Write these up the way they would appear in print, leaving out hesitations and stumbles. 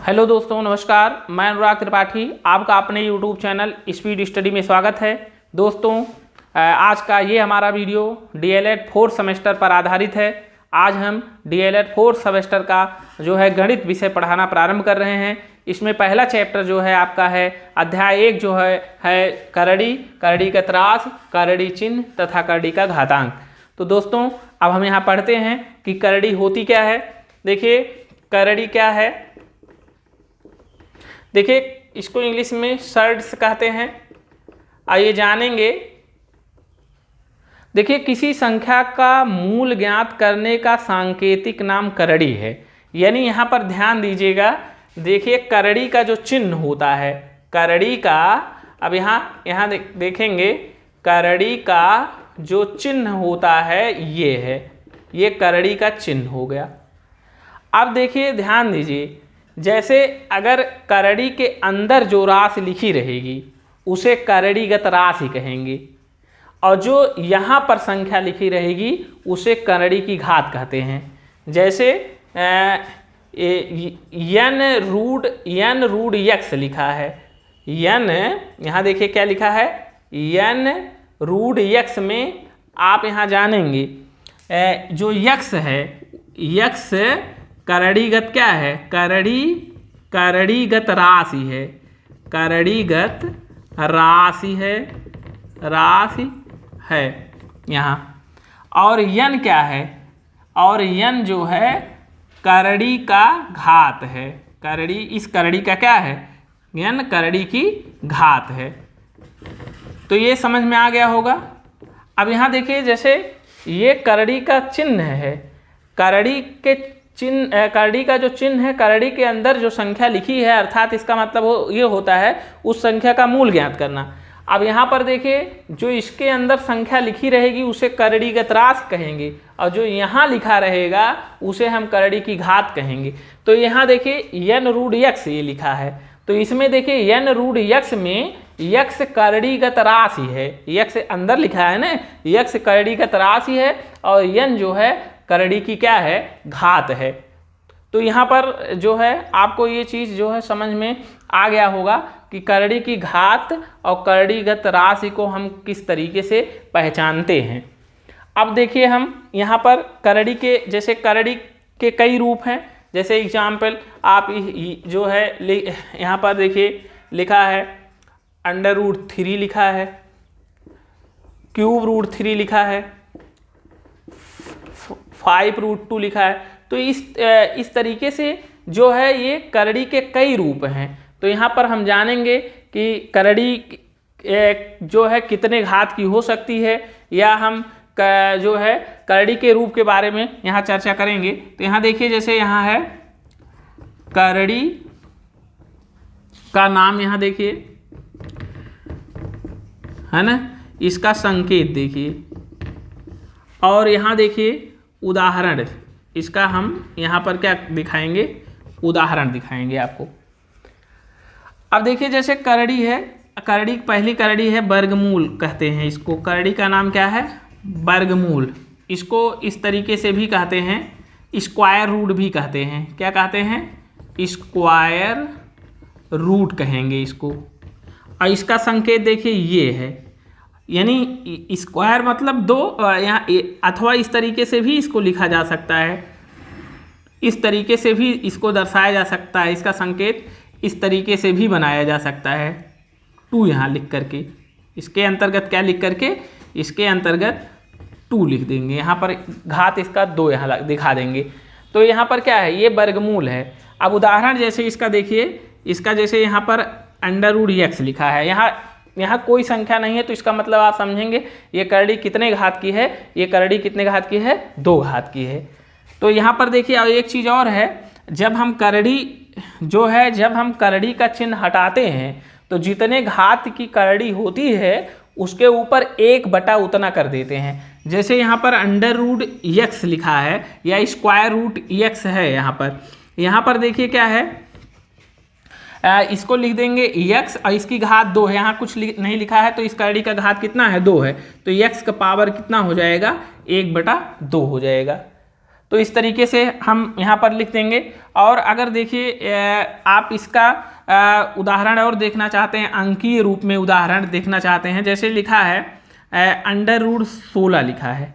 Hello दोस्तों, नमस्कार। मैं अनुराग त्रिपाठी, आपका अपने यूट्यूब चैनल स्पीड स्टडी में स्वागत है। दोस्तों, आज का ये हमारा वीडियो डीएलएड 4th सेमेस्टर पर आधारित है। आज हम डीएलएड 4th सेमेस्टर का जो है गणित विषय पढ़ाना प्रारंभ कर रहे हैं। इसमें पहला चैप्टर जो है आपका है अध्याय 1 जो है करड़ी, करड़ी का त्रास, करड़ी चिन्ह तथा करड़ी का घातांक। तो दोस्तों, अब हम यहाँ पढ़ते हैं कि करड़ी होती क्या है। देखिए, करड़ी क्या है। देखिए, इसको इंग्लिश में सर्ड्स कहते हैं। आइए जानेंगे। देखिए, किसी संख्या का मूल ज्ञात करने का सांकेतिक नाम करड़ी है। यानी यहाँ पर ध्यान दीजिएगा। देखिए, करड़ी का जो चिन्ह होता है, करड़ी का, अब यहाँ देखेंगे, करड़ी का जो चिन्ह होता है ये है, ये करड़ी का चिन्ह हो गया। अब देखिए, ध्यान दीजिए, जैसे अगर करड़ी के अंदर जो राशि लिखी रहेगी उसे करड़ीगत राशि कहेंगे, और जो यहाँ पर संख्या लिखी रहेगी उसे करड़ी की घात कहते हैं। जैसे n रूट x लिखा है, n, यहाँ देखिए क्या लिखा है, n रूट x में आप यहाँ जानेंगे जो x है, x करड़ीगत क्या है, करड़ीगत राशि है, करड़ीगत राशि है यहाँ। और n क्या है, और n जो है करड़ी का घात है। करड़ी, इस करड़ी का क्या है, n करड़ी की घात है। तो ये समझ में आ गया होगा। अब यहाँ देखिए, जैसे ये करड़ी का चिन्ह है, करड़ी के चिन्ह, करड़ी का जो चिन्ह है, करड़ी के अंदर जो संख्या लिखी है, अर्थात इसका मतलब ये होता है उस संख्या का मूल ज्ञात करना। अब यहाँ पर देखिए, जो इसके अंदर संख्या लिखी रहेगी उसे करड़ीगत राशि कहेंगे, और जो यहाँ लिखा रहेगा उसे हम करड़ी की घात कहेंगे। तो यहाँ देखिए n रूट x ये लिखा है, तो इसमें देखिए n रूट x में x करड़ीगत राशि है, x अंदर लिखा है ना, x करड़ीगत राशि है, और n जो है करड़ी की क्या है, घात है। तो यहाँ पर जो है आपको ये चीज़ जो है समझ में आ गया होगा कि करड़ी की घात और करड़ीगत राशि को हम किस तरीके से पहचानते हैं। अब देखिए, हम यहाँ पर करड़ी के, जैसे करड़ी के कई रूप हैं। जैसे एग्जाम्पल आप जो है यहाँ पर देखिए लिखा है √3 लिखा है, √3 लिखा है, 5√2 लिखा है। तो इस तरीके से जो है ये करड़ी के कई रूप हैं। तो यहाँ पर हम जानेंगे कि करड़ी जो है कितने घात की हो सकती है, या हम जो है करड़ी के रूप के बारे में यहाँ चर्चा करेंगे। तो यहाँ देखिए, जैसे यहाँ है करड़ी का नाम, यहाँ देखिए है ना, इसका संकेत देखिए, और यहाँ देखिए उदाहरण, इसका हम यहाँ पर क्या दिखाएंगे, उदाहरण दिखाएंगे आपको। अब देखिए, जैसे करड़ी है, करड़ी, पहली करड़ी है वर्गमूल कहते हैं इसको। करड़ी का नाम क्या है, वर्गमूल। इसको इस तरीके से भी कहते हैं, स्क्वायर रूट भी कहते हैं। क्या कहते हैं, स्क्वायर रूट कहेंगे इसको। और इसका संकेत देखिए ये है, यानी स्क्वायर मतलब 2, यहाँ अथवा इस तरीके से भी इसको लिखा जा सकता है, इस तरीके से भी इसको दर्शाया जा सकता है। इसका संकेत इस तरीके से भी बनाया जा सकता है, 2 यहाँ लिख करके, इसके अंतर्गत क्या लिख करके, इसके अंतर्गत 2 लिख देंगे। यहाँ पर घात इसका 2 यहाँ दिखा देंगे। तो यहाँ पर क्या है, ये वर्गमूल है। अब उदाहरण जैसे इसका देखिए, इसका जैसे यहाँ पर √x लिखा है, यहाँ कोई संख्या नहीं है, तो इसका मतलब आप समझेंगे ये करड़ी कितने घात की है, ये करड़ी कितने घात की है, 2 घात की है। तो यहाँ पर देखिए, और एक चीज़ और है, जब हम करड़ी जो है, जब हम करड़ी का चिन्ह हटाते हैं तो जितने घात की करड़ी होती है उसके ऊपर 1/, उतना कर देते हैं। जैसे यहाँ पर √x लिखा है या √x है, यहाँ पर देखिए क्या है, इसको लिख देंगे x, और इसकी घात 2 है। यहाँ कुछ नहीं लिखा है, तो इस करड़ी का घात कितना है, 2 है। तो x का पावर कितना हो जाएगा, 1/2 हो जाएगा। तो तो इस तरीके से हम यहाँ पर लिख देंगे। और अगर देखिए आप इसका उदाहरण और देखना चाहते हैं, अंकीय रूप में उदाहरण देखना चाहते हैं, जैसे लिखा है √16 लिखा है,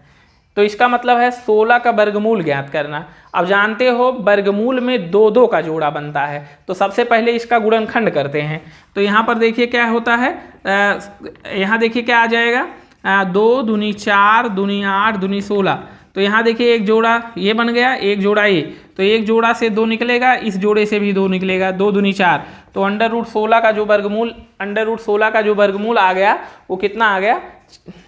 तो इसका मतलब है 16 का वर्गमूल ज्ञात करना। अब जानते हो वर्गमूल में 2 का जोड़ा बनता है, तो सबसे पहले इसका गुणनखंड करते हैं। तो यहाँ पर देखिए क्या होता है, यहाँ देखिए क्या आ जाएगा, 2 दूनी 4 दूनी 8 दूनी 16। तो यहाँ देखिए एक जोड़ा ये बन गया, एक जोड़ा ये, तो एक जोड़ा से 2 निकलेगा, इस जोड़े से भी 2 निकलेगा, 2 दूनी 4। तो √16 का जो वर्गमूल √16 का जो वर्गमूल आ गया वो कितना आ गया,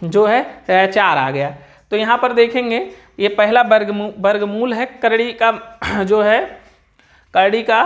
जो है 4 आ गया। तो यहाँ पर देखेंगे ये पहला वर्गमूल है, करड़ी का जो है, करड़ी का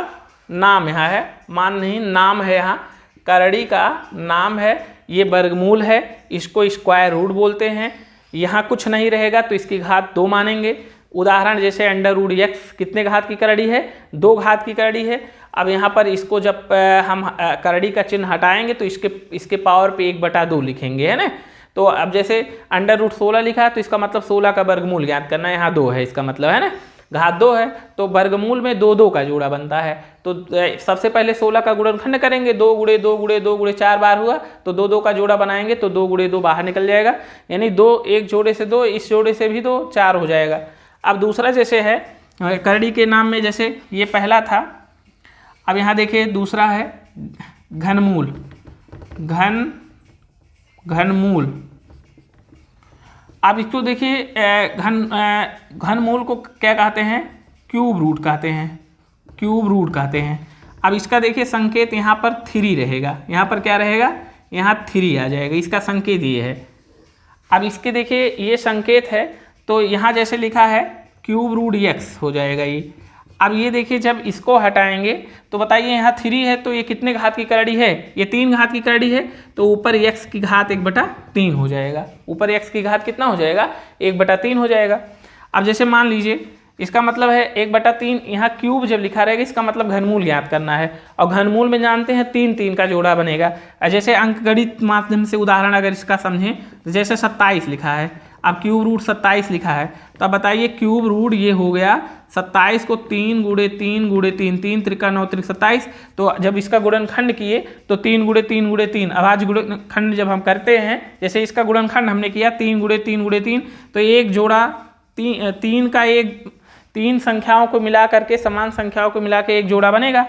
नाम यहाँ है, मान नहीं नाम है, यहाँ करड़ी का नाम है, ये वर्गमूल है, इसको स्क्वायर रूट बोलते हैं। यहाँ कुछ नहीं रहेगा तो इसकी घात 2 मानेंगे। उदाहरण जैसे √x कितने घात की करड़ी है, 2 घात की करड़ी है। अब यहाँ पर इसको जब हम करड़ी का चिन्ह हटाएंगे तो इसके पावर पे 1/2 लिखेंगे, है ना। तो अब जैसे √16 लिखा है तो इसका मतलब 16 का वर्गमूल ज्ञात करना है, यहाँ 2 है, इसका मतलब है ना, घात 2 है, तो वर्गमूल में 2 का जोड़ा बनता है। तो सबसे पहले 16 का गुणनखंड करेंगे, 2 × 2 × 2 × 4 बार हुआ, तो 2 का जोड़ा बनाएंगे, तो 2 × 2 बाहर निकल जाएगा, यानी 2, एक जोड़े से 2, इस जोड़े से भी 2, 4 हो जाएगा। अब दूसरा जैसे है करड़ी के नाम में, जैसे ये पहला था, अब यहाँ देखिए दूसरा है घनमूल। घनमूल, अब इसको देखिए घनमूल को क्या कहते हैं, क्यूब रूट कहते हैं, क्यूब रूट कहते हैं। अब इसका देखिए संकेत यहाँ पर 3 रहेगा, यहाँ पर क्या रहेगा, यहाँ 3 आ जाएगा, इसका संकेत ये है। अब इसके देखिए ये संकेत है, तो यहाँ जैसे लिखा है √x हो जाएगा ये। अब ये देखिए जब इसको हटाएंगे तो बताइए यहाँ 3 है, तो ये कितने घात की करड़ी है, ये 3 घात की करड़ी है, तो ऊपर x की घात 1/3 हो जाएगा, ऊपर x की घात कितना हो जाएगा, 1/3 हो जाएगा। अब जैसे मान लीजिए इसका मतलब है 1/3, यहाँ क्यूब जब लिखा रहेगा इसका मतलब घनमूल ज्ञात करना है, और घनमूल में जानते हैं 3 का जोड़ा बनेगा। जैसे अंकगणित माध्यम से उदाहरण अगर इसका समझें, तो जैसे 27 लिखा है, अब क्यूब रूट 27 लिखा है, तो अब बताइए क्यूब रूट ये हो गया 27 को 3 × 3 × 3, 3 × 9 = 27। तो जब इसका गुणनखंड किए तो 3 × 3 × 3, अब आज गुणनखंड जब हम करते हैं, जैसे इसका गुणनखंड हमने किया 3 × 3 × 3, तो एक जोड़ा 3 संख्याओं को मिला करके, समान संख्याओं को मिला के एक जोड़ा बनेगा,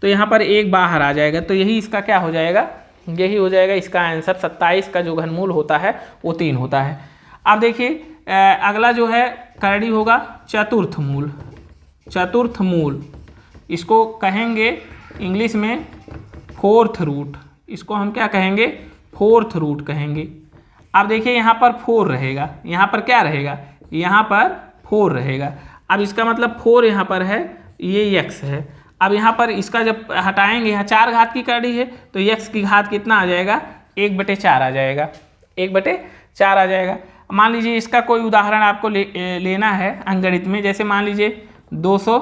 तो यहाँ पर 1 बाहर आ जाएगा, तो यही इसका क्या हो जाएगा, यही हो जाएगा इसका आंसर। 27 का जो घनमूल होता है वो 3 होता है। अब देखिए अगला जो है करड़ी होगा चतुर्थ मूल। चतुर्थ मूल, इसको कहेंगे इंग्लिश में 4th रूट, इसको हम क्या कहेंगे, 4th रूट कहेंगे। अब देखिए यहाँ पर 4 रहेगा, यहाँ पर क्या रहेगा, यहाँ पर 4 रहेगा। अब इसका मतलब 4 यहाँ पर है, ये x है। अब यहाँ पर इसका जब हटाएंगे, यहाँ 4 घात की करड़ी है, तो x की घात कितना आ जाएगा, 1/4 आ जाएगा, 1/4 आ जाएगा। मान लीजिए इसका कोई उदाहरण आपको लेना है अंकगणित में, जैसे मान लीजिए 200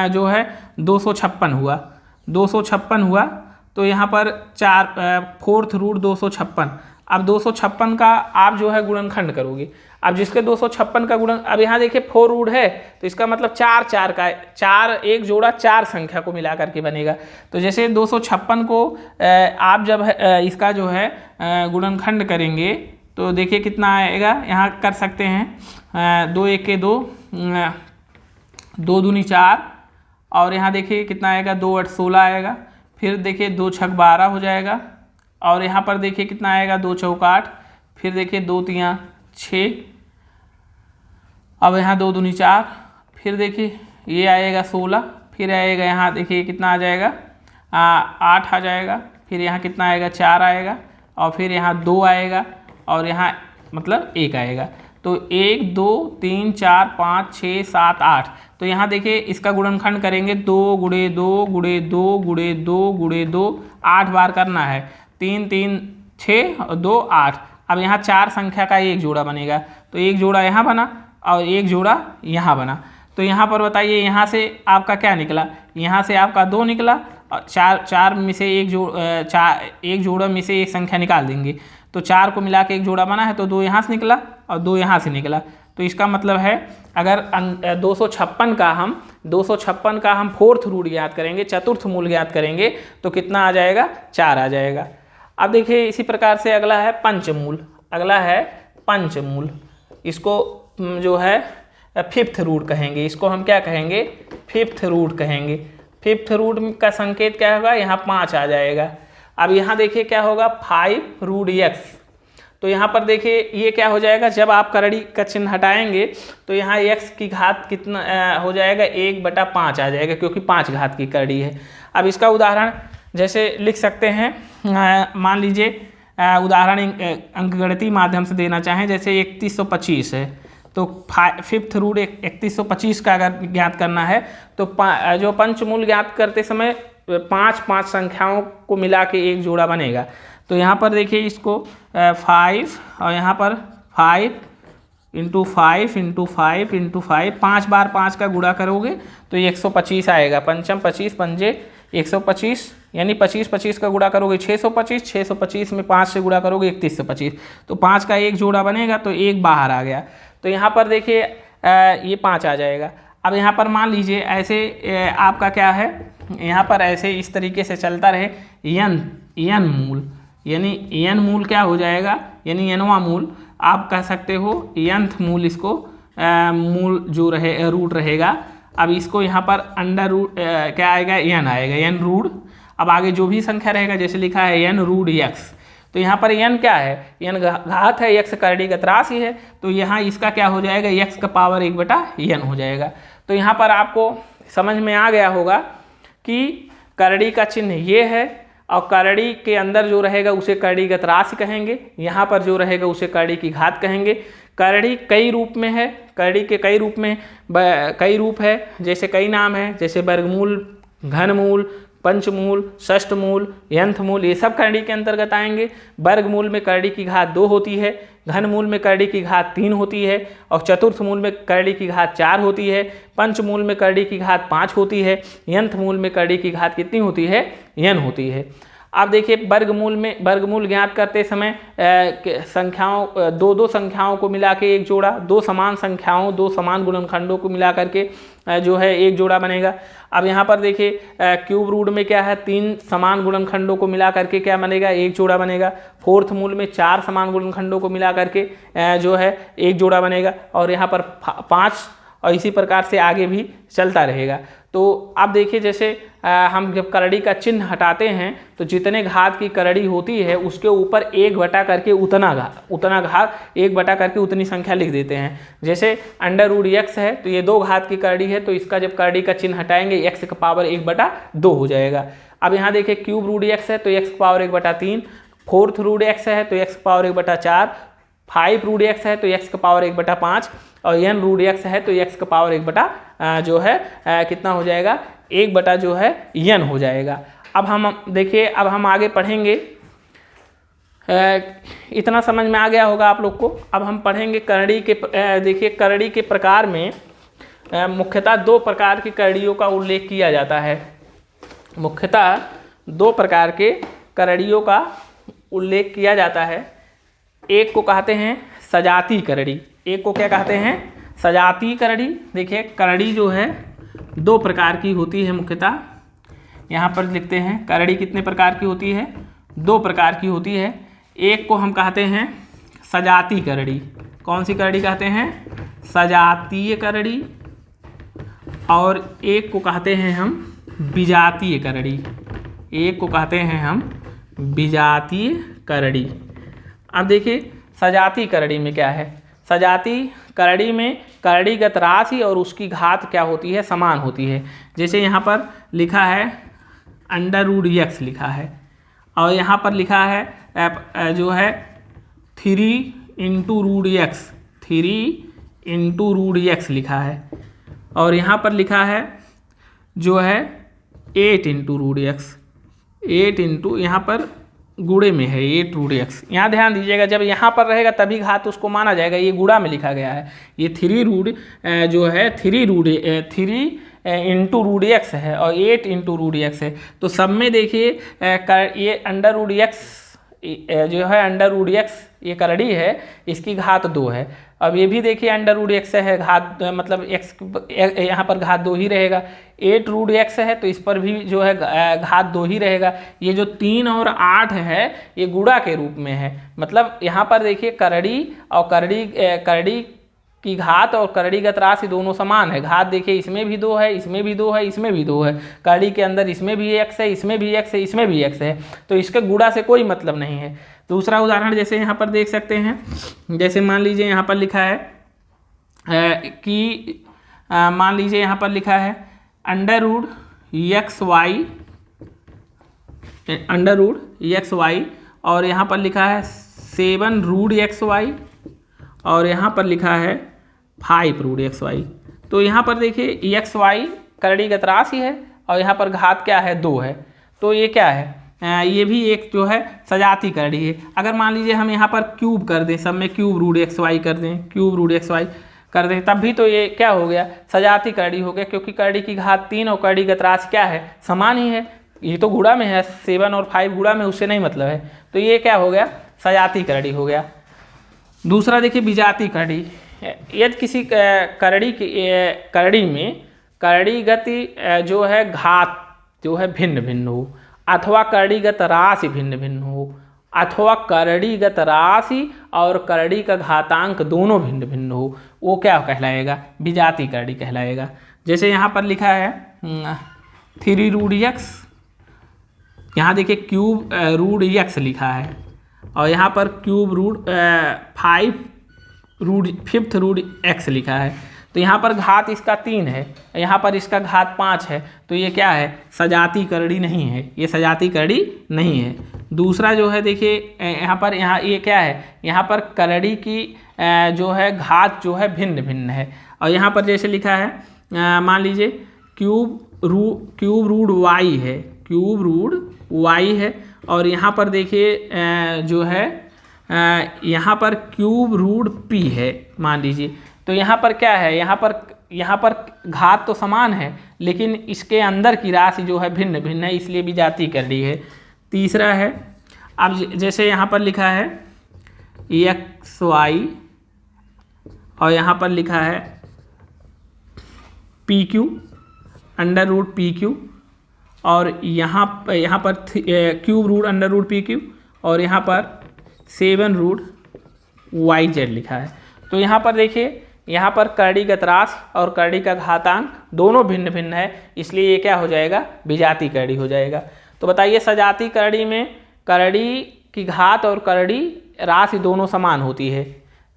जो है 256 हुआ, 256 हुआ, तो यहाँ पर 4th रूट 256। अब 256 का आप जो है गुणनखंड करोगे, अब जिसके 256 का गुणन, अब यहाँ देखिए 4 रूट है, तो इसका मतलब 4 का 4, एक जोड़ा 4 संख्या को मिला करके बनेगा। तो जैसे 256 को आप जब इसका जो है गुणनखंड करेंगे तो देखिए कितना आएगा, यहाँ कर सकते हैं 2 × 1 = 2, 2 दूनी 4, और यहाँ देखिए कितना आएगा, 2 × 8 = 16 आएगा, फिर देखिए 2 × 6 = 12 हो जाएगा, और यहाँ पर देखिए कितना आएगा, 2 × 4 = 8, फिर देखिए 2 × 3 = 6, अब यहाँ 2 दूनी 4, फिर देखिए ये आएगा 16, फिर आएगा यहाँ देखिए कितना आ जाएगा, 8 आ जाएगा, फिर यहाँ कितना आएगा, 4 आएगा, और फिर यहाँ 2 आएगा, और यहाँ मतलब 1 आएगा। तो 1 2 3 4 5 6 7 8, तो यहाँ देखिए इसका गुणनखंड करेंगे 2 × 2 × 2 × 2 × 2, 8 बार करना है, 3 3 6 और 2 8। अब यहाँ 4 संख्या का एक जोड़ा बनेगा, तो एक जोड़ा यहाँ बना और एक जोड़ा यहाँ बना। तो यहाँ पर बताइए यहाँ से आपका क्या निकला, यहाँ से आपका 2 निकला, और 4 में से एक जोड़ा में से एक संख्या निकाल देंगे, तो 4 को मिला के एक जोड़ा बना है, तो 2 यहाँ से निकला और 2 यहाँ से निकला, तो इसका मतलब है अगर 256 का हम फोर्थ रूट ज्ञात करेंगे, चतुर्थ मूल ज्ञात करेंगे, तो कितना आ जाएगा? 4 आ जाएगा। अब देखिए इसी प्रकार से अगला है पंचमूल। अगला है पंचमूल, इसको जो है फिफ्थ रूट कहेंगे। इसको हम क्या कहेंगे? फिफ्थ रूट कहेंगे। फिफ्थ रूट का संकेत क्या होगा? यहाँ 5 आ जाएगा। अब यहाँ देखिए क्या होगा? 5 रूट x। तो यहाँ पर देखिए ये क्या हो जाएगा? जब आप करड़ी का चिन्ह हटाएंगे तो यहाँ x की घात कितना हो जाएगा? 1/5 आ जाएगा, क्योंकि 5 घात की करड़ी है। अब इसका उदाहरण जैसे लिख सकते हैं, मान लीजिए उदाहरण अंकगणितीय माध्यम से देना चाहें, जैसे 3125 है, तो फिफ्थ रूट 3125 का अगर ज्ञात करना है तो जो पंचमूल ज्ञात करते समय 5 संख्याओं को मिला के एक जोड़ा बनेगा। तो यहाँ पर देखिए इसको 5 और यहाँ पर 5 × 5 × 5 × 5, 5 बार 5 का गुणा करोगे तो 125 आएगा। पंचम 25 पंजे 125, यानी 25 का गुणा करोगे 625, 625 में 5 से गुणा करोगे 3125, तो 5 का एक जोड़ा बनेगा, तो एक बाहर आ गया। तो यहाँ पर देखिए ये 5 आ जाएगा। अब यहाँ पर मान लीजिए ऐसे आपका क्या है, यहाँ पर ऐसे इस तरीके से चलता रहे n मूल, यानी n मूल क्या हो जाएगा? यानी nवां मूल आप कह सकते हो, nth मूल इसको मूल जो रहे रूट रहेगा। अब इसको यहाँ पर अंडर रूट क्या आएगा? n आएगा, n रूट। अब आगे जो भी संख्या रहेगा, जैसे लिखा है n रूट x, तो यहाँ पर n क्या है? n घात है, x करड़ीगत राशि है, तो यहाँ इसका क्या हो जाएगा? x का पावर 1/n हो जाएगा। तो यहाँ पर आपको समझ में आ गया होगा कि करड़ी का चिन्ह ये है, और करड़ी के अंदर जो रहेगा उसे करड़ीगत राशि कहेंगे, यहाँ पर जो रहेगा उसे करड़ी की घात कहेंगे। करड़ी कई रूप में है, करड़ी के कई रूप है, जैसे कई नाम है, जैसे वर्गमूल, घनमूल, पंचमूल, षष्ठमूल, यंथ मूल, ये सब करड़ी के अंतर्गत आएंगे। वर्गमूल में करड़ी की घात 2 होती है, घनमूल में करड़ी की घात 3 होती है, और चतुर्थ मूल में करड़ी की घात 4 होती है, पंचमूल में करड़ी की घात 5 होती है, यंथ मूल में करड़ी की घात कितनी होती है? n होती है। अब देखिए वर्गमूल ज्ञात करते समय संख्याओं दो संख्याओं को मिला के एक जोड़ा, दो समान गुणनखंडों को मिला करके जो है एक जोड़ा बनेगा। अब यहाँ पर देखिए क्यूब रूट में क्या है? 3 समान गुणनखंडों को मिला करके क्या बनेगा? एक जोड़ा बनेगा। फोर्थ मूल में 4 समान गुणनखंडों को मिला करके जो है एक जोड़ा बनेगा, और यहाँ पर 5, और इसी प्रकार से आगे भी चलता रहेगा। तो अब देखिए जैसे हम जब करड़ी का चिन्ह हटाते हैं तो जितने घात की करड़ी होती है उसके ऊपर 1 करके उतना घात 1 करके उतनी संख्या लिख देते हैं। जैसे अंडर रूट x है तो ये 2 घात की करड़ी है, तो इसका जब करड़ी का चिन्ह हटाएंगे x का पावर 1/2 हो जाएगा। अब यहाँ देखिए क्यूब रूट x है तो x का पावर 1/3, फोर्थ रूट x है तो x का पावर 1/4, 5 रूट x है तो x का पावर 1/5, और n रूट x है तो x का पावर 1 जो है कितना हो जाएगा? 1 जो है n हो जाएगा। अब हम देखिए, अब हम आगे पढ़ेंगे, इतना समझ में आ गया होगा आप लोग को। अब हम पढ़ेंगे करड़ी के, देखिए करड़ी के प्रकार में मुख्यतः 2 प्रकार की करड़ियों का उल्लेख किया जाता है। मुख्यतः 2 प्रकार के करड़ियों का उल्लेख किया जाता है। एक को कहते हैं सजाती करड़ी, एक को क्या कहते हैं? सजाती करड़ी। देखिए करड़ी जो है 2 प्रकार की होती है मुख्यतः। यहाँ पर लिखते हैं करड़ी कितने प्रकार की होती है? 2 प्रकार की होती है। एक को हम कहते हैं सजाती करड़ी। कौन सी करड़ी कहते हैं? सजातीय करड़ी। और एक को कहते हैं हम विजातीय करड़ी। एक को कहते हैं हम विजातीय करड़ी। अब देखिए सजाती करड़ी में क्या है? सजाती करड़ी में करड़ीगत राशि और उसकी घात क्या होती है? समान होती है। जैसे यहाँ पर लिखा है अंडर रूट x लिखा है, और यहाँ पर लिखा है जो है 3 × रूट x, 3 × रूट x लिखा है, और यहाँ पर लिखा है जो है 8 × रूट x, 8 × यहाँ पर गुणे में है 8 रूट x। यहाँ ध्यान दीजिएगा, जब यहाँ पर रहेगा तभी घात उसको माना जाएगा। ये गुणा में लिखा गया है। ये 3 रूट जो है 3 × रूट x है, और 8 × रूट x है। तो सब में देखिए ये अंडर रूट x जो है अंडर रूट x ये करड़ी है, इसकी घात 2 है। अब ये भी देखिए अंडर रूट एक्स है, घात मतलब एक्स यहाँ पर घात 2 ही रहेगा। 8 रूट एक्स है तो इस पर भी जो है घात 2 ही रहेगा। ये जो 3 और 8 है ये गुणा के रूप में है, मतलब यहाँ पर देखिए करड़ी और करड़ी की घात और करड़ीगत राशि दोनों समान है। घात देखिए इसमें भी 2 है, इसमें भी 2 है, इसमें भी 2 है, करड़ी के अंदर इसमें भी x है, इसमें भी x है, इसमें भी x है, तो इसके गुणा से कोई मतलब नहीं है। दूसरा उदाहरण जैसे यहाँ पर देख सकते हैं, जैसे मान लीजिए यहाँ पर लिखा है कि मान लीजिए यहाँ पर लिखा है अंडर रूट एक्स वाई और यहाँ पर लिखा है 7 रूट एक्स वाई और यहाँ पर लिखा है 5 रूट एक्स वाई। तो यहाँ पर देखिए एक्स वाई करड़ीगत राशि है और यहाँ पर घात क्या है 2 है, तो ये क्या है ये भी एक जो है सजाती करड़ी है। अगर मान लीजिए हम यहाँ पर क्यूब कर दें, सब में क्यूब रूट एक्स वाई कर दें, क्यूब रूट एक्स वाई कर दें, तब भी तो ये क्या हो गया सजाती करड़ी हो गया, क्योंकि करड़ी की घात 3 और करड़ीगत राशि क्या है समान ही है। ये तो गुणा में है, 7 और 5 गुणा में, उससे नहीं मतलब है, तो ये क्या हो गया सजाती करड़ी हो गया। दूसरा देखिए विजाती करड़ी, यदि किसी करड़ी में करड़ीगत जो है घात जो है भिन्न भिन्न हो अथवा करड़ीगत राशि भिन्न भिन्न हो अथवा करड़ीगत राशि और करड़ी का घातांक दोनों भिन्न भिन्न हो, वो क्या कहलाएगा विजाती करड़ी कहलाएगा। जैसे यहाँ पर लिखा है 3 रूट एक्स, यहाँ देखिए क्यूब रूट एक्स लिखा है और यहाँ पर cube root 5th root x लिखा है, तो यहाँ पर घात इसका 3 है, यहाँ पर इसका घात 5 है, तो ये क्या है सजाती करड़ी नहीं है, ये सजाती करड़ी नहीं है। दूसरा जो है देखिए यहाँ ये क्या है, यहाँ पर करड़ी की जो है घात जो है भिन्न भिन्न है और यहाँ पर जैसे लिखा है मान लीजिए क्यूब रूट वाई है, क्यूब रूट वाई है और यहाँ पर देखिए जो है यहाँ पर क्यूब रूट पी है मान लीजिए, तो यहाँ पर क्या है यहाँ पर घात तो समान है लेकिन इसके अंदर की राशि जो है भिन्न भिन्न है, इसलिए विजाती करड़ी है। तीसरा है अब जैसे यहाँ पर लिखा है एक्स वाई और यहाँ पर लिखा है P Q under root P Q और यहाँ पर cube root under root P Q और यहाँ पर 7 रूट वाई जेड लिखा है। तो यहाँ पर देखिए यहाँ पर करड़ीगत राशि और करड़ी का घातांक दोनों भिन्न भिन्न है, इसलिए ये क्या हो जाएगा विजाती करड़ी हो जाएगा। तो बताइए सजाती करड़ी में करड़ी की घात और करड़ी राशि दोनों समान होती है,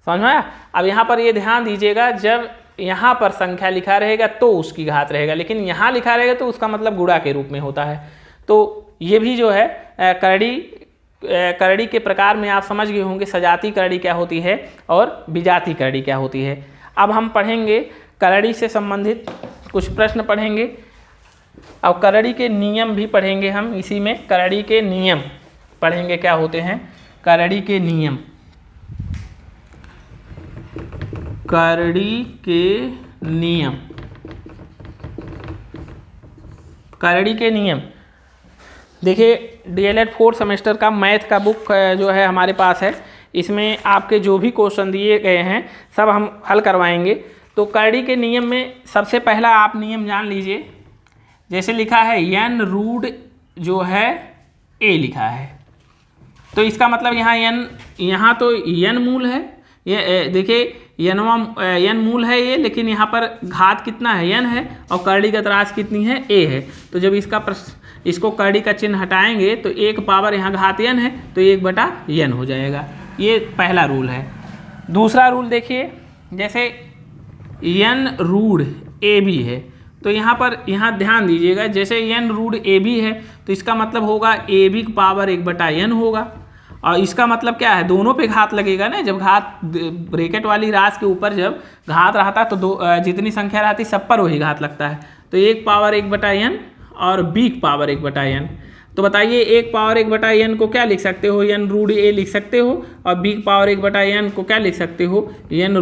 समझ में आया। अब यहाँ पर ये ध्यान दीजिएगा, जब यहाँ पर संख्या लिखा रहेगा तो उसकी घात रहेगा, लेकिन यहाँ लिखा रहेगा तो उसका मतलब गुणा के रूप में होता है। तो ये भी जो है करड़ी के प्रकार में आप समझ गए होंगे सजाती करड़ी क्या होती है और विजाती करड़ी क्या होती है। अब हम पढ़ेंगे करड़ी से संबंधित कुछ प्रश्न पढ़ेंगे और करड़ी के नियम भी पढ़ेंगे हम, इसी में करड़ी के नियम पढ़ेंगे क्या होते हैं करड़ी के नियम। करड़ी के नियम, करड़ी के नियम देखिए डीएलएड 4th सेमेस्टर का मैथ का बुक जो है हमारे पास है, इसमें आपके जो भी क्वेश्चन दिए गए हैं सब हम हल करवाएंगे। तो करड़ी के नियम में सबसे पहला आप नियम जान लीजिए, जैसे लिखा है n रूट जो है a लिखा है, तो इसका मतलब यहाँ तो n मूल है, ये देखिए n मूल है ये, लेकिन यहाँ पर घात कितना है n है और करड़ीगत राशि कितनी है a है। तो जब इसको करड़ी का चिन्ह हटाएंगे तो 1 पावर यहाँ घात n है तो 1/n हो जाएगा, ये पहला रूल है। दूसरा रूल देखिए जैसे n रूट ए बी है, तो यहाँ ध्यान दीजिएगा, जैसे n रूट ए बी है तो इसका मतलब होगा ए बी की पावर 1/n होगा और इसका मतलब क्या है दोनों पे घात लगेगा ना, जब घात ब्रैकेट वाली राशि के ऊपर जब घात रहता तो जितनी संख्या रहती सब पर वही घात लगता है, तो 1 पावर 1/n और b की पावर 1/n। तो बताइए 1 पावर 1/n को क्या लिख सकते हो n रूट a लिख सकते हो और b की पावर 1/n को क्या लिख सकते हो n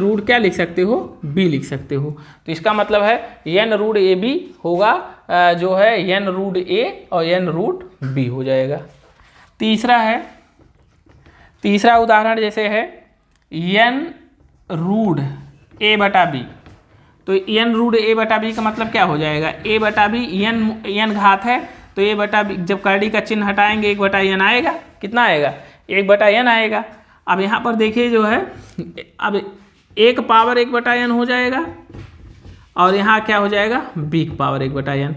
रूट क्या लिख सकते हो b लिख सकते हो। तो इसका मतलब है n रूट ए बी होगा जो है n रूट a और n रूट b हो जाएगा। तीसरा उदाहरण जैसे है एन रूड ए बटा बी। तो एन रूड ए बटा बी का मतलब क्या हो जाएगा, ए बटा बी, एन घात है तो ए बटा बी, जब करड़ी का चिन्ह हटाएंगे 1 बटा एन आएगा, कितना आएगा 1 बटा एन आएगा। अब यहाँ पर देखिए जो है, अब 1 पावर 1 बटा एन हो जाएगा और यहाँ क्या हो जाएगा बी पावर 1 बटा एन।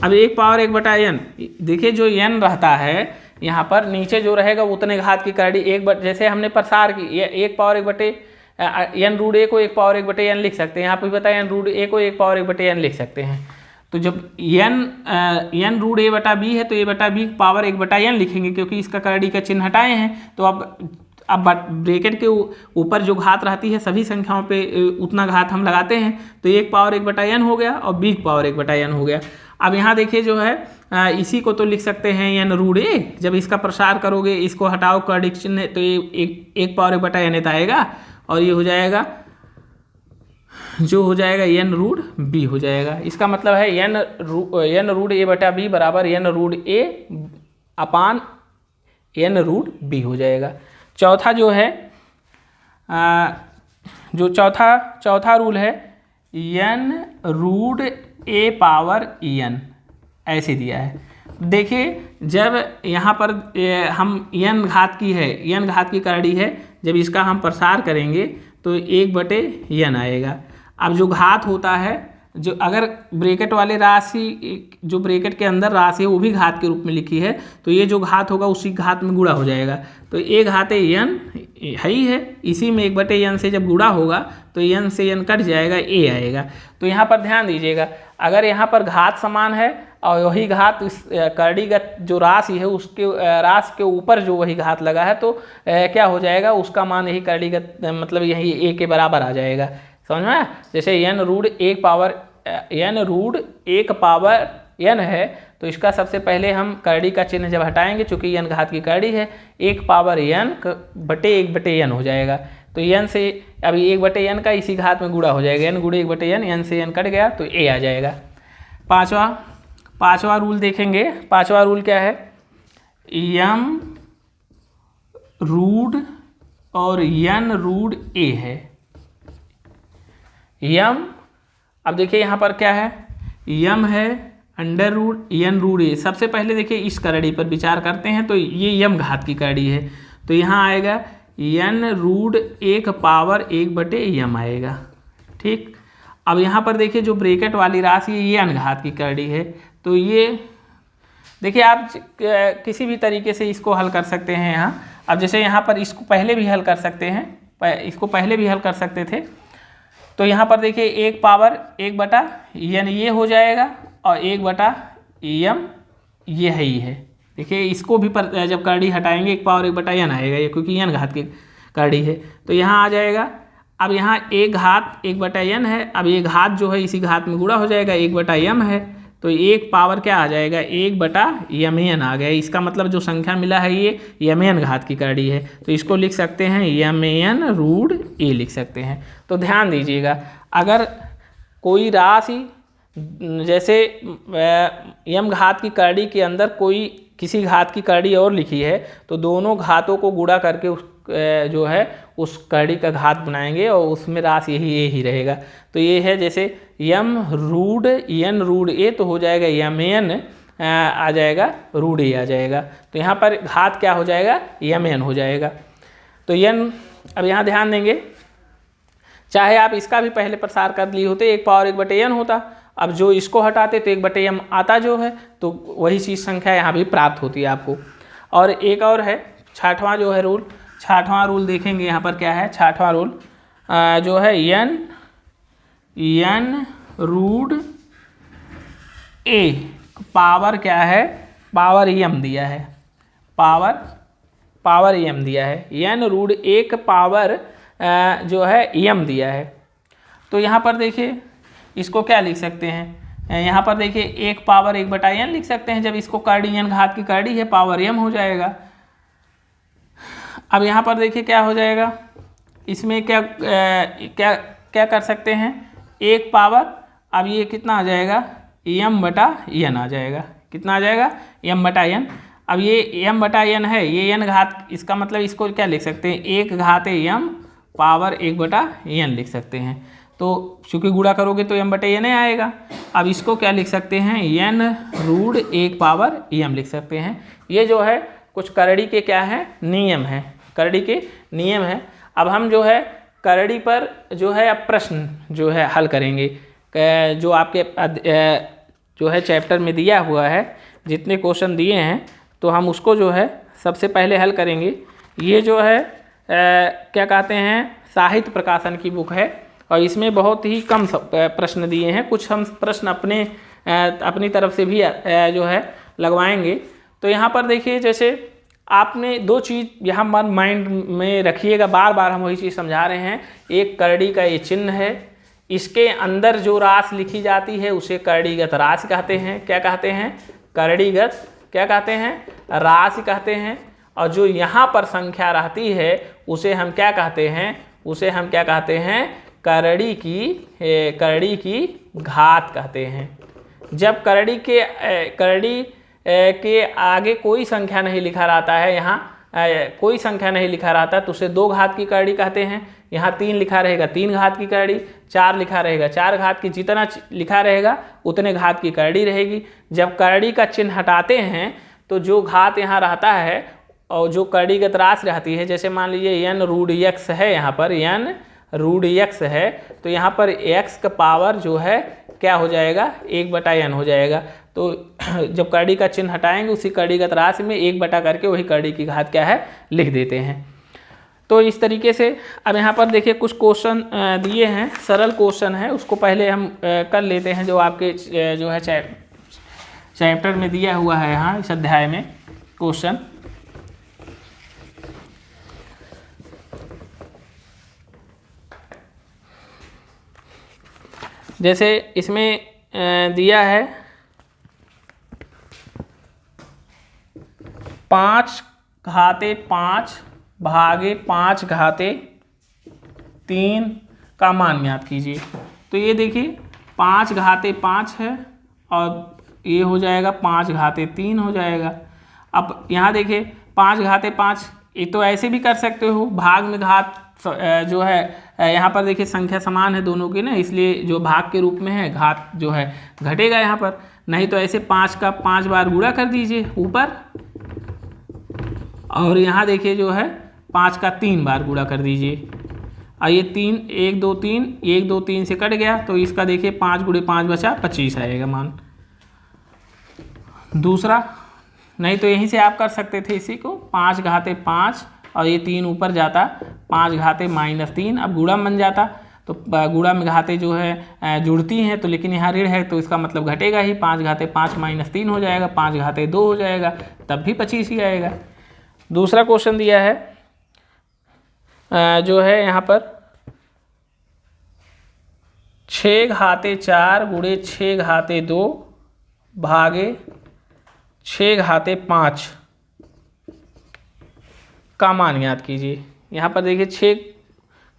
अब 1 पावर 1 बटा एन, देखिए जो एन रहता है यहाँ पर नीचे जो रहेगा उतने घात की करड़ी जैसे हमने प्रसार की 1 पावर 1 बटे एन रूड ए को 1 पावर 1 बटे एन लिख सकते हैं। यहाँ पर भी बताया एन रूड ए को 1 पावर 1 बटे एन लिख सकते हैं। तो जब एन रूड ए बटा बी है तो ए बटा बी पावर 1 बटा एन लिखेंगे, क्योंकि इसका करड़ी का चिन्ह हटाए हैं। तो अब ब्रैकेट के ऊपर जो घात रहती है सभी संख्याओं पे उतना घात हम लगाते हैं, तो 1 पावर 1 बटा एन हो गया और बी पावर 1 बटा एन हो गया। अब यहाँ देखिए जो है इसी को तो लिख सकते हैं एन रूड ए, जब इसका प्रसार करोगे इसको हटाओ करड़ी चिन्ह तो ये 1 पावर 1 बटा एन आएगा और ये हो जाएगा जो हो जाएगा एन रूड बी हो जाएगा। इसका मतलब है एन रूड ए बटा बी बराबर एन रूड ए अपान एन रूड बी हो जाएगा। चौथा जो है जो चौथा रूल है एन रूड ए पावर एन, ऐसे दिया है। देखिए जब यहाँ पर हम एन घात की है, एन घात की करड़ी है, जब इसका हम प्रसार करेंगे तो 1 बटे एन आएगा। अब जो घात होता है, जो अगर ब्रैकेट वाले राशि जो ब्रैकेट के अंदर राशि है वो भी घात के रूप में लिखी है, तो ये जो घात होगा उसी घात में गुणा हो जाएगा। तो ए घाते एन है ही है, इसी में 1 बटे एन से जब गुणा होगा तो एन से एन कट जाएगा, ए आएगा। तो यहाँ पर ध्यान दीजिएगा, अगर यहाँ पर घात समान है और वही घात इस करड़ीगत जो राशि है उसके राशि के ऊपर जो वही घात लगा है तो क्या हो जाएगा, उसका मान यही करड़ीगत मतलब यही ए के बराबर आ जाएगा। समझ में आया? जैसे एन रूड 1 पावर एन है तो इसका सबसे पहले हम करड़ी का चिन्ह जब हटाएंगे, चूंकि एन घात की करड़ी है, 1 पावर एन बटे 1 बटे एन हो जाएगा। तो एन से अभी 1 बटे एन का इसी घात में गुणा हो जाएगा, एन गुणे 1 बटे एन से एन कट गया तो ए आ जाएगा। पांचवा रूल देखेंगे। पांचवा रूल क्या है, एम रूड और एन रूड ए है। यम, अब देखिए यहाँ पर क्या है, यम है अंडर रूड एन रूड ए। सबसे पहले देखिए इस करड़ी पर विचार करते हैं, तो ये यम घात की करड़ी है, तो यहाँ आएगा एन रूड 1 पावर 1 बटे यम आएगा। ठीक, अब यहाँ पर देखिए जो ब्रैकेट वाली राशि है ये एन घात की करड़ी है, तो ये देखिए आप किसी भी तरीके से इसको हल कर सकते हैं यहाँ। अब जैसे यहाँ पर इसको पहले भी हल कर सकते हैं, इसको पहले भी हल कर सकते थे, तो यहाँ पर देखिए 1 पावर 1 बटा एन ये हो जाएगा और 1 बटा एम ये है ही है। देखिए इसको भी जब करड़ी हटाएंगे 1 पावर 1 बटा एन आएगा ये, क्योंकि एन घात की करड़ी है, तो यहाँ आ जाएगा। अब यहाँ 1 घात 1 बटा एन है, अब ये घात जो है इसी घात में गुणा हो जाएगा, 1 बटा एम है, तो 1 पावर क्या आ जाएगा 1 बटा एम एन आ गया। इसका मतलब जो संख्या मिला है ये एम एन घात की करड़ी है, तो इसको लिख सकते हैं एम एन रूड ए लिख सकते हैं। तो ध्यान दीजिएगा, अगर कोई राशि जैसे एम घात की करड़ी के अंदर कोई किसी घात की करड़ी और लिखी है, तो दोनों घातों को गुणा करके उस जो है उस करड़ी का घात बनाएंगे और उसमें राशि यही ए ही रहेगा। तो ये है जैसे यम रूड एन रूड ए, तो हो जाएगा यम एन आ जाएगा रूड ए आ जाएगा। तो यहाँ पर घात क्या हो जाएगा यम एन हो जाएगा। तो एन, अब यहाँ ध्यान देंगे, चाहे आप इसका भी पहले प्रसार कर लिए होते 1 पावर 1 बटे एन होता, अब जो इसको हटाते तो 1 बटे एम आता जो है, तो वही चीज़ संख्या यहाँ भी प्राप्त होती है आपको। और एक और है 6वां जो है रूल, 6वां रूल देखेंगे यहाँ पर क्या है। 6वां रूल जो है एन रूड ए पावर क्या है, पावर एम दिया है, पावर एम दिया है, एन रूड 1 पावर जो है एम दिया है। तो यहाँ पर देखिए इसको क्या लिख सकते हैं, यहाँ पर देखिए 1 पावर 1 बटा एन लिख सकते हैं, जब इसको करड़ी एन घात की करड़ी है पावर एम हो जाएगा। अब यहाँ पर देखिए क्या हो जाएगा, इसमें क्या कर सकते हैं 1 पावर, अब ये कितना आ जाएगा एम बटा एन आ जाएगा, कितना आ जाएगा एम बटा एन। अब ये एम बटा एन है, ये एन घात, इसका मतलब इसको क्या लिख सकते हैं 1 घात एम पावर 1/n लिख सकते हैं। तो चूँकि गुणा करोगे तो m/n आएगा। अब इसको क्या लिख सकते हैं, n√1/m लिख सकते हैं। ये जो है कुछ करड़ी के क्या है, नियम है, करड़ी के नियम है। अब हम जो है करड़ी पर जो है अब प्रश्न जो है हल करेंगे। जो आपके जो है चैप्टर में दिया हुआ है, जितने क्वेश्चन दिए हैं तो हम उसको जो है सबसे पहले हल करेंगे। ये जो है क्या कहते हैं, साहित्य प्रकाशन की बुक है और इसमें बहुत ही कम प्रश्न दिए हैं। कुछ हम प्रश्न अपनी तरफ से भी जो है लगवाएंगे। तो यहाँ पर देखिए, जैसे आपने दो चीज़ यहाँ माइंड में रखिएगा, बार बार हम वही चीज़ समझा रहे हैं। एक करड़ी का ये चिन्ह है, इसके अंदर जो राशि लिखी जाती है उसे करड़ीगत राशि कहते हैं। क्या कहते हैं, करड़ीगत क्या कहते हैं, राशि कहते हैं। और जो यहाँ पर संख्या रहती है उसे हम क्या कहते हैं, उसे हम क्या कहते हैं, करड़ी की घात कहते हैं। जब करड़ी के आगे कोई संख्या नहीं लिखा रहता है, यहाँ कोई संख्या नहीं लिखा रहता तो उसे 2 घात की करड़ी कहते हैं। यहाँ 3 लिखा रहेगा 3 घात की करड़ी, 4 लिखा रहेगा 4 घात की, जितना लिखा रहेगा उतने घात की करड़ी रहेगी। जब करड़ी का चिन्ह हटाते हैं तो जो घात यहाँ रहता है और जो करड़ीगत राशि रहती है, जैसे मान लीजिए n√x है, यहाँ पर n√x है, तो यहाँ पर x का पावर जो है क्या हो जाएगा, 1/n हो जाएगा। तो जब करड़ी का चिन्ह हटाएंगे उसी करड़ीगत राशि में 1 करके वही करड़ी की घात क्या है लिख देते हैं। तो इस तरीके से अब यहाँ पर देखिए कुछ क्वेश्चन दिए हैं, सरल क्वेश्चन है, उसको पहले हम कर लेते हैं। जो आपके जो है चैप्टर में दिया हुआ है यहाँ इस अध्याय में क्वेश्चन। जैसे इसमें दिया है 5 घाते 5 भागे 5 घाते 3 का मान ज्ञात कीजिए। तो ये देखिए 5 घाते 5 है और ये हो जाएगा 5 घाते 3 हो जाएगा। अब यहाँ देखिए 5 घाते 5, ये तो ऐसे भी कर सकते हो, भाग में घात जो है यहाँ पर देखिए संख्या समान है दोनों की ना, इसलिए जो भाग के रूप में है घात जो है घटेगा यहाँ पर। नहीं तो ऐसे 5 का 5 बार गुणा कर दीजिए ऊपर, और यहाँ देखिए जो है 5 का 3 बार गुणा कर दीजिए। और ये 3 1 2 3 1 2 3 से कट गया, तो इसका देखिए 5 × 5 बचा 25 आएगा मान। दूसरा, नहीं तो यहीं से आप कर सकते थे इसी को, 5 घाते 5 और ये 3 ऊपर जाता 5 घाते -3। अब गुणा बन जाता, तो गुणा में घाते जो है जुड़ती हैं, तो लेकिन यहाँ ऋण है तो इसका मतलब घटेगा ही। 5 घाते 5 -3 हो जाएगा, 5 घाते 2 हो जाएगा, तब भी 25 ही आएगा। दूसरा क्वेश्चन दिया है जो है यहाँ पर 6 घाते 4 × 6 घाते 2 भागे 6 घाते 5 का मान ज्ञात कीजिए। यहाँ पर देखिए 6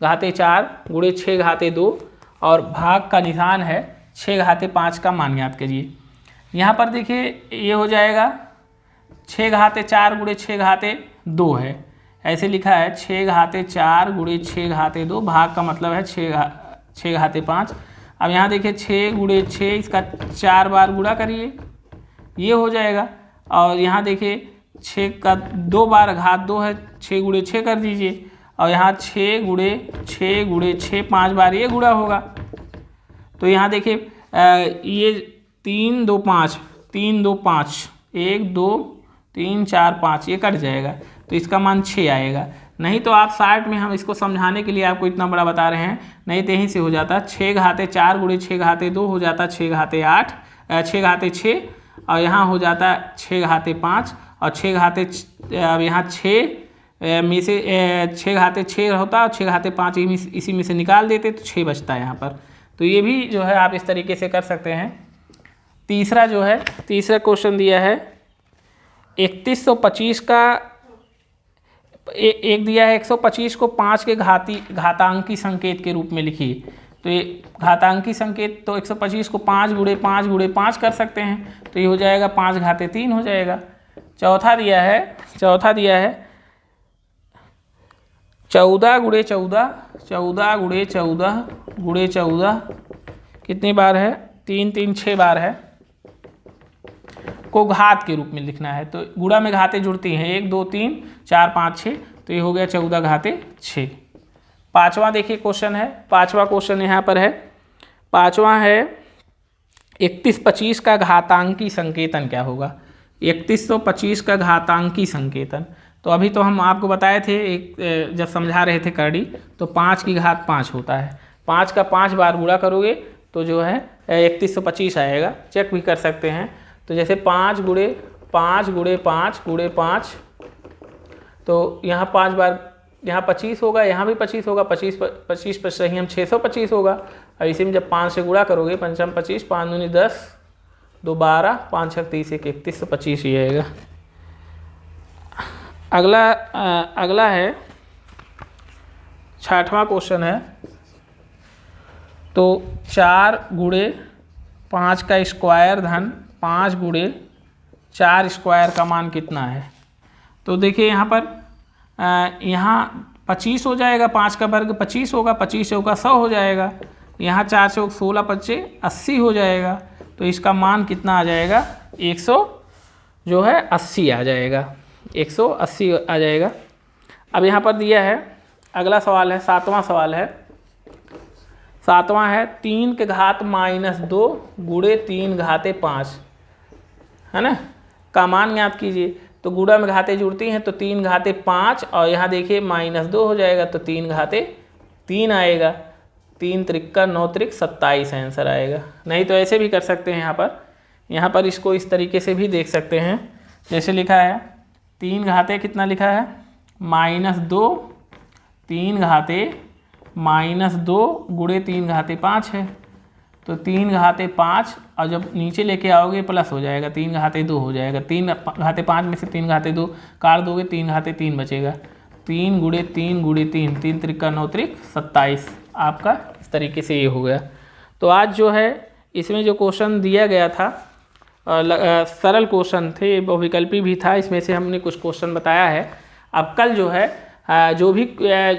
घाते 4 × 6 घाते 2 और भाग का निशान है 6 घाते 5 का मान ज्ञात कीजिए। यहाँ पर देखिए ये हो जाएगा 6 घाते 4 × 6 घाते 2 है, ऐसे लिखा है 6 घाते 4 × 6 घाते 2, भाग का मतलब है 6 घाते 5। अब यहाँ देखिए 6 × 6, इसका 4 बार गुणा करिए, ये हो जाएगा। और यहाँ देखिए 6 का 2 बार घात 2 है, 6 × 6 कर दीजिए, और यहाँ 6 × 6 5 बार ये गुणा होगा। तो यहाँ देखिए ये 3 2 5 3 2 5 1 2 3 4 5 ये कट जाएगा, तो इसका मान 6 आएगा। नहीं तो आप शार्ट में हम इसको समझाने के लिए आपको इतना बड़ा बता रहे हैं, नहीं तो यहीं से हो जाता 6 घाते 4 × 6 घाते 2 हो जाता 6 घाते 8 6 घाते 6, और यहाँ हो जाता 6 घाते 5 और 6 घाते अब यहाँ 6 में से 6 घाते 6 होता और 6 घाते 5 इसी में से निकाल देते तो 6 बचता है यहाँ पर। तो ये भी जो है आप इस तरीके से कर सकते हैं। तीसरा जो है, तीसरा क्वेश्चन दिया है 3125 का एक दिया है 125 को 5 के घातांकी संकेत के रूप में लिखिए। तो ये घातांकी संकेत, तो 125 को 5 × 5 × 5 कर सकते हैं, तो ये हो जाएगा 5 घाते 3 हो जाएगा। चौथा दिया है 14 गुणे 14, 14 गुणे 14 गुणे 14 कितनी बार है? 3 3 6 बार है, को घात के रूप में लिखना है। तो गुणा में घातें जुड़ती हैं, 1 2 3 4 5 6, तो ये हो गया 14 घाते 6। पाँचवा देखिए क्वेश्चन है, पाँचवा क्वेश्चन यहाँ पर है, पाँचवा है 3125 का घातांकी संकेतन क्या होगा? 3125 का घातांकी संकेतन, तो अभी तो हम आपको बताए थे एक जब समझा रहे थे करड़ी, तो 5 की घात 5 होता है, 5 का 5 बार गुणा करोगे तो जो है 3125 आएगा। चेक भी कर सकते हैं, तो जैसे 5 गुणे 5 गुणे 5 गुणे 5, तो यहाँ 5 बार, यहाँ 25 होगा, यहाँ भी 25 होगा, 25 पर सही हम 625 होगा। और इसी में जब 5 से गुणा करोगे, 5 5 25, 5 दूनी 10, 2 12, 5 6 30, 3125 ही आएगा। अगला है 6वां क्वेश्चन है, तो 4 गुणे 5 का स्क्वायर धन 5 गुणे 4 स्क्वायर का मान कितना है? तो देखिए यहाँ पर यहाँ 25 हो जाएगा, 5 का वर्ग 25 होगा, 25 से होगा 100 हो जाएगा, यहाँ 4 से 16 25 80 हो जाएगा, तो इसका मान कितना आ जाएगा? 180 आ जाएगा, 180 आ जाएगा। अब यहाँ पर दिया है, अगला सवाल है 7वां सवाल है, 7वां है 3 के घात -2 गुणे 3 घाते 5, है ना, का मान ज्ञात कीजिए। तो गुणा में घातें जुड़ती हैं, तो 3 घाते 5, और यहाँ देखिए -2 हो जाएगा, तो 3 घाते 3 आएगा, 3 त्रिक्का 9 त्रिक 27 आंसर आएगा। नहीं तो ऐसे भी कर सकते हैं, यहाँ पर इसको इस तरीके से भी देख सकते हैं, जैसे लिखा है 3 घाते कितना लिखा है? -2, 3 घाते -2 गुणे 3 घाते 5 है, तो 3 घाते 5, और जब नीचे लेके आओगे प्लस हो जाएगा, 3 घाते 2 हो जाएगा, 3 घाते 5 में से 3 घाते 2 काट दोगे, 3 घाते 3 बचेगा, 3 गुणे 3 गुणे 3, 3 त्रिक्का 9 त्रिक 27, आपका इस तरीके से ये हो गया। तो आज जो है इसमें जो क्वेश्चन दिया गया था सरल क्वेश्चन थे, बहुविकल्पी भी था, इसमें से हमने कुछ क्वेश्चन बताया है। अब कल जो है जो भी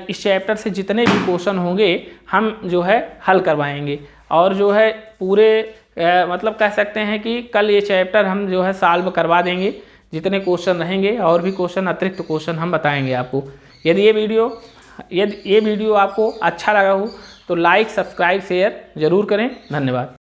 इस चैप्टर से जितने भी क्वेश्चन होंगे हम जो है हल करवाएंगे, और जो है पूरे मतलब कह सकते हैं कि कल ये चैप्टर हम जो है सॉल्व करवा देंगे, जितने क्वेश्चन रहेंगे, और भी क्वेश्चन अतिरिक्त क्वेश्चन हम बताएंगे आपको। यदि ये वीडियो आपको अच्छा लगा हो तो लाइक सब्सक्राइब शेयर ज़रूर करें। धन्यवाद।